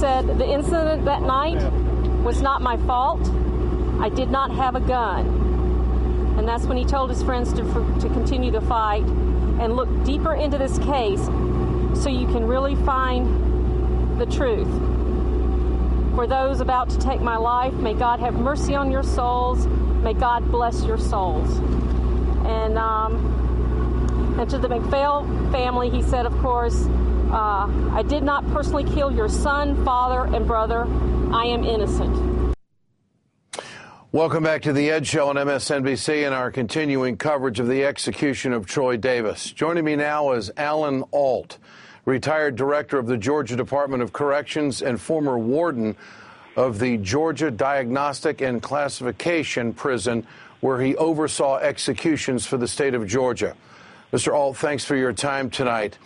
said, the incident that night was not my fault. I did not have a gun. And that's when he told his friends to continue the fight and look deeper into this case so you can really find the truth. For those about to take my life, may God have mercy on your souls. May God bless your souls. And to the McPhail family, he said, of course, I did not personally kill your son, father, and brother. I am innocent. Welcome back to The Ed Show on MSNBC and our continuing coverage of the execution of Troy Davis. Joining me now is Alan Ault, retired director of the Georgia Department of Corrections and former warden of the Georgia Diagnostic and Classification Prison, where he oversaw executions for the state of Georgia. Mr. Ault, thanks for your time tonight.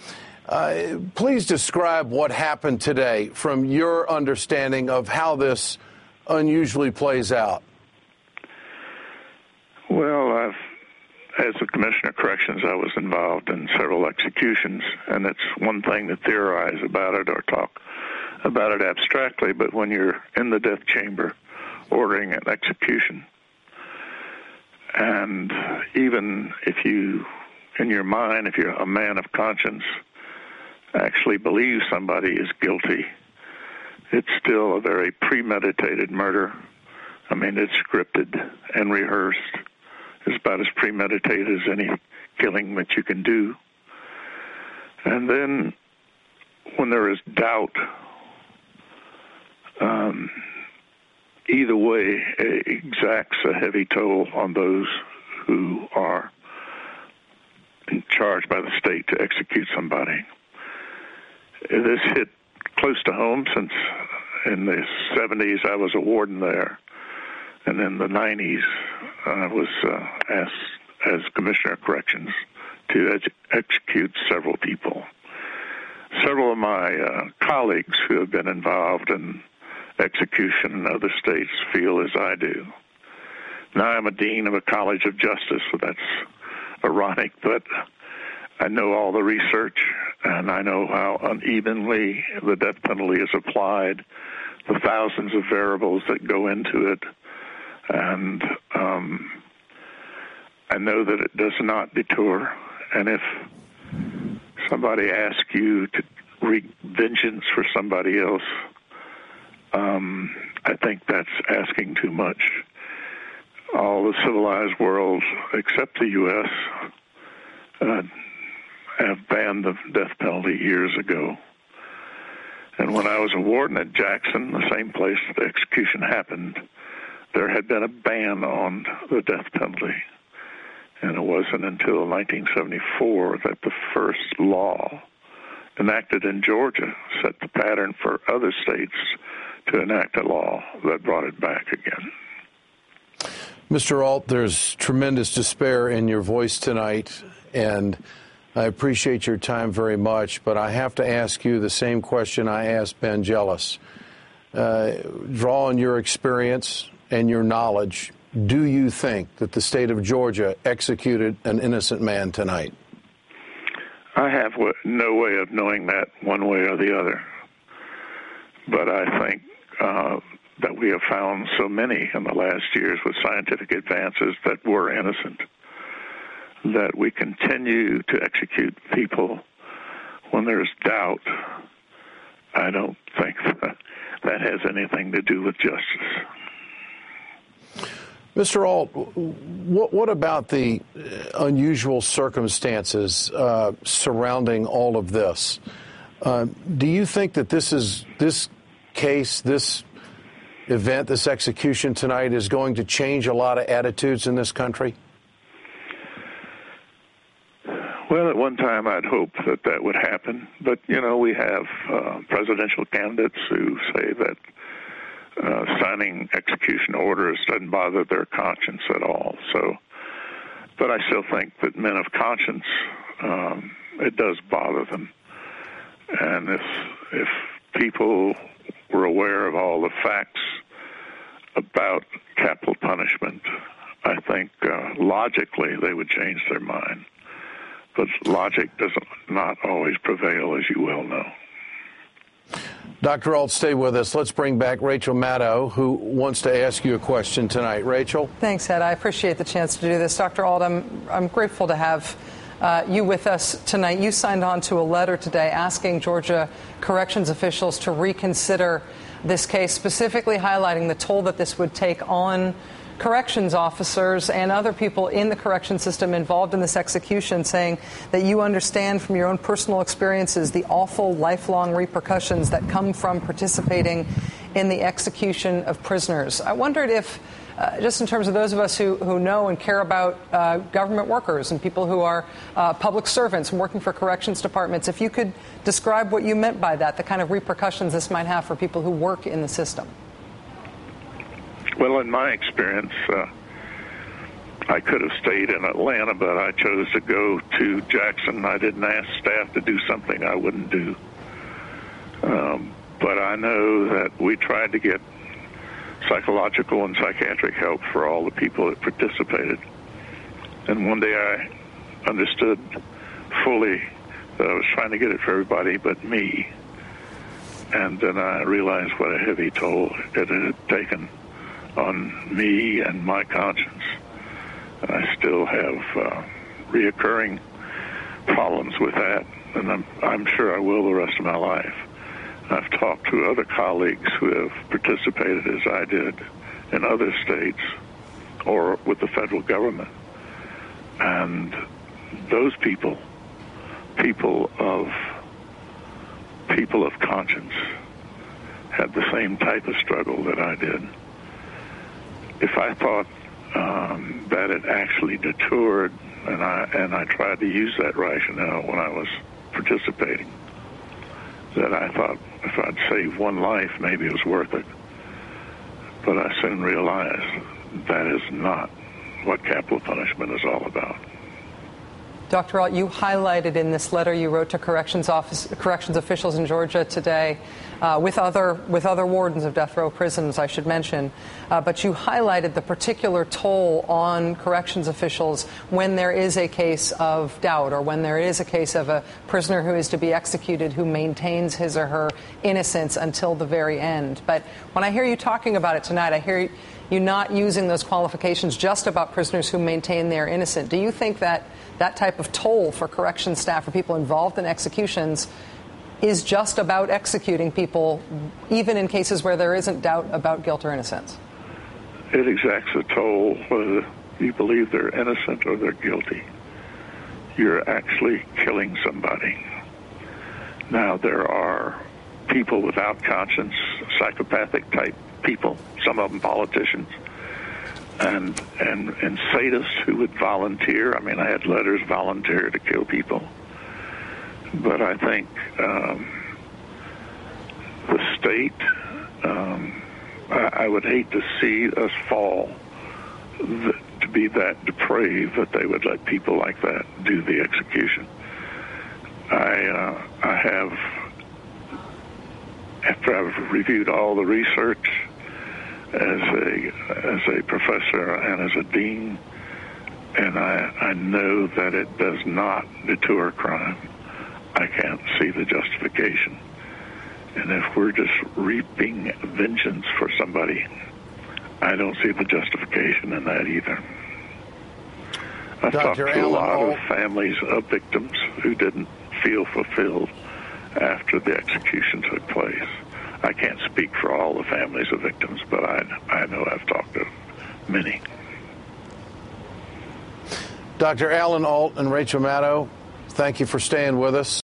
Please describe what happened today from your understanding of how this unusually plays out. Well, as the Commissioner of Corrections, I was involved in several executions, and it's one thing to theorize about it or talk about it abstractly, but when you're in the death chamber ordering an execution, and even if you, in your mind, if you're a man of conscience, actually believe somebody is guilty, it's still a very premeditated murder. I mean, it's scripted and rehearsed. It's about as premeditated as any killing that you can do. And then when there is doubt, either way, it exacts a heavy toll on those who are charged by the state to execute somebody. This hit close to home since in the 70s I was a warden there, and in the 90s I was asked as Commissioner of Corrections to execute several people. Several of my colleagues who have been involved in execution in other states feel as I do. Now I'm a dean of a college of justice, so that's ironic, but I know all the research, and I know how unevenly the death penalty is applied, the thousands of variables that go into it, and I know that it does not deter. And if somebody asks you to wreak vengeance for somebody else, I think that's asking too much. All the civilized world, except the U.S., have banned the death penalty years ago. And when I was a warden at Jackson, the same place the execution happened, there had been a ban on the death penalty. And it wasn't until 1974 that the first law enacted in Georgia set the pattern for other states to enact a law that brought it back again. Mr. Ault, there's tremendous despair in your voice tonight, and I appreciate your time very much, but I have to ask you the same question I asked Ben Jealous. Draw on your experience and your knowledge, do you think that the state of Georgia executed an innocent man tonight? I have no way of knowing that one way or the other. But I think that we have found so many in the last years with scientific advances that were innocent, that we continue to execute people when there's doubt. I don't think that has anything to do with justice. Mr. Ault, what about the unusual circumstances surrounding all of this? Do you think that this case, this event, this execution tonight is going to change a lot of attitudes in this country? Well, at one time I'd hope that would happen. But, you know, we have presidential candidates who say that signing execution orders doesn't bother their conscience at all. So, but I still think that men of conscience, it does bother them. And if people were aware of all the facts about capital punishment, I think logically they would change their mind. But logic does not always prevail, as you well know. Dr. Ault, stay with us. Let's bring back Rachel Maddow, who wants to ask you a question tonight. Rachel? Thanks, Ed. I appreciate the chance to do this. Dr. Ault, I'm grateful to have you with us tonight. You signed on to a letter today asking Georgia corrections officials to reconsider this case, specifically highlighting the toll that this would take on corrections officers and other people in the correction system involved in this execution, saying that you understand from your own personal experiences the awful lifelong repercussions that come from participating in the execution of prisoners. I wondered if, just in terms of those of us who know and care about government workers and people who are public servants and working for corrections departments, if you could describe what you meant by that, the kind of repercussions this might have for people who work in the system. Well, in my experience, I could have stayed in Atlanta, but I chose to go to Jackson. I didn't ask staff to do something I wouldn't do. But I know that we tried to get psychological and psychiatric help for all the people that participated. And one day I understood fully that I was trying to get it for everybody but me. And then I realized what a heavy toll it had taken on me and my conscience. And I still have reoccurring problems with that, and I'm sure I will the rest of my life. I've talked to other colleagues who have participated as I did in other states or with the federal government. And those people of conscience, had the same type of struggle that I did. If I thought that it actually detoured, and I tried to use that rationale when I was participating, that I thought if I'd save one life, maybe it was worth it. But I soon realized that is not what capital punishment is all about. Dr. Ault, you highlighted in this letter you wrote to corrections officials in Georgia today, with other wardens of death row prisons, I should mention, but you highlighted the particular toll on corrections officials when there is a case of doubt, or when there is a case of a prisoner who is to be executed who maintains his or her innocence until the very end. But when I hear you talking about it tonight, I hear you not using those qualifications just about prisoners who maintain their innocence. Do you think that that type of toll for corrections staff or people involved in executions is just about executing people, even in cases where there isn't doubt about guilt or innocence? It exacts a toll whether you believe they're innocent or they're guilty. You're actually killing somebody. Now, there are people without conscience, psychopathic type people, some of them politicians, and sadists who would volunteer. I mean, I had letters volunteer to kill people. But I think the state, I would hate to see us fall to be that depraved that they would let people like that do the execution. I have, after I've reviewed all the research as a professor and as a dean, and I know that it does not deter crime, I can't see the justification. And if we're just reaping vengeance for somebody, I don't see the justification in that either. I've talked to a lot of families of victims who didn't feel fulfilled after the execution took place. I can't speak for all the families of victims, but I know I've talked to many. Dr. Ault and Rachel Maddow, thank you for staying with us.